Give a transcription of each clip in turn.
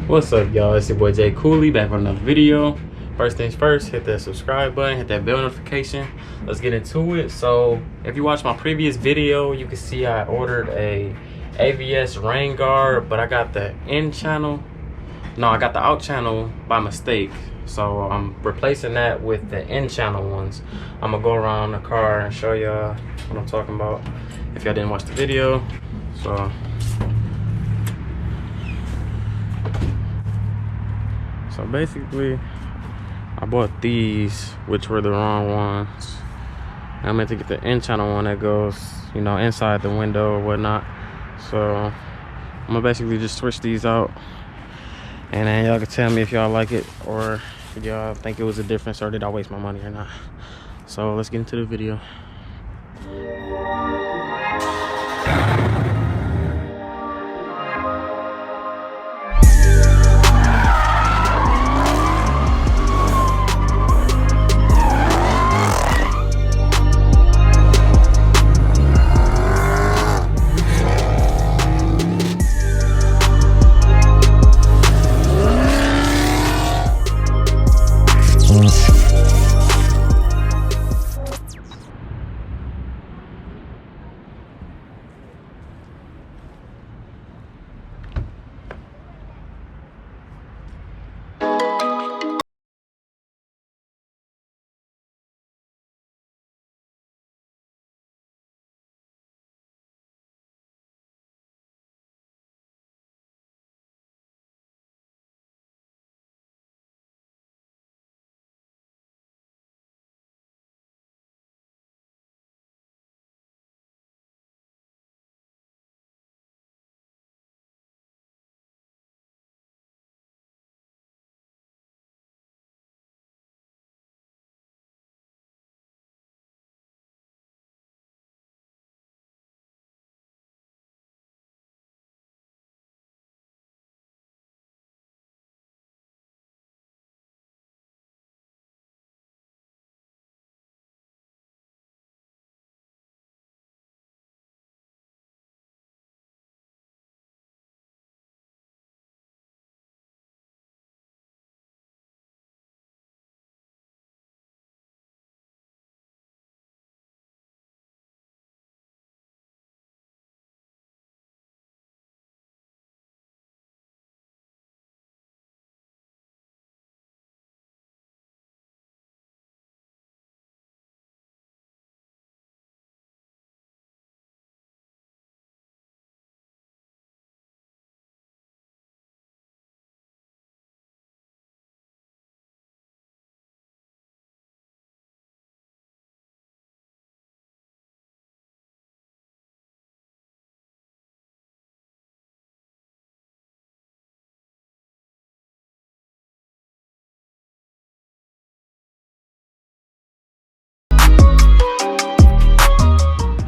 What's up, y'all? It's your boy j.koolii back with another video. First things first, hit that subscribe button, hit that bell notification. Let's get into it. So if you watched my previous video, you can see I ordered a AVS rain guard, but I got the in channel. No, I got the out channel by mistake. So I'm replacing that with the in channel ones. I'm gonna go around the car and show y'all what I'm talking about if y'all didn't watch the video. So basically, I bought these, which were the wrong ones. I meant to get the in channel one that goes, you know, inside the window or whatnot. So I'm gonna basically just switch these out, and then y'all can tell me if y'all like it or if y'all think it was a difference or did I waste my money or not. So let's get into the video.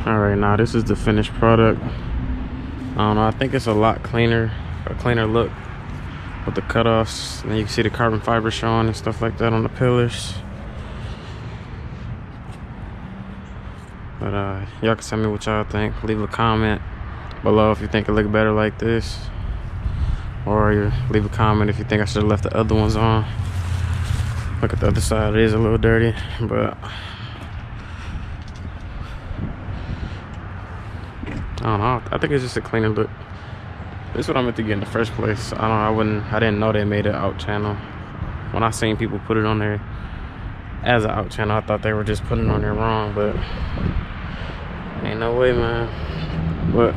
All right, now this is the finished product. I don't know, I think it's a lot cleaner, a cleaner look with the cutoffs. And you can see the carbon fiber showing and stuff like that on the pillars. But y'all can tell me what y'all think. Leave a comment below if you think it look better like this, or leave a comment if you think I should have left the other ones on. Look at the other side, it is a little dirty, but I don't know, I think it's just a cleaner look. This is what I meant to get in the first place. I didn't know they made an out channel. When I seen people put it on there as an out channel, I thought they were just putting it on there wrong, but ain't no way, man. But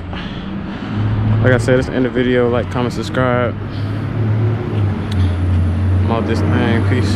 like I said, it's the end of the video. Like, comment, subscribe. I'm out this thing. Peace.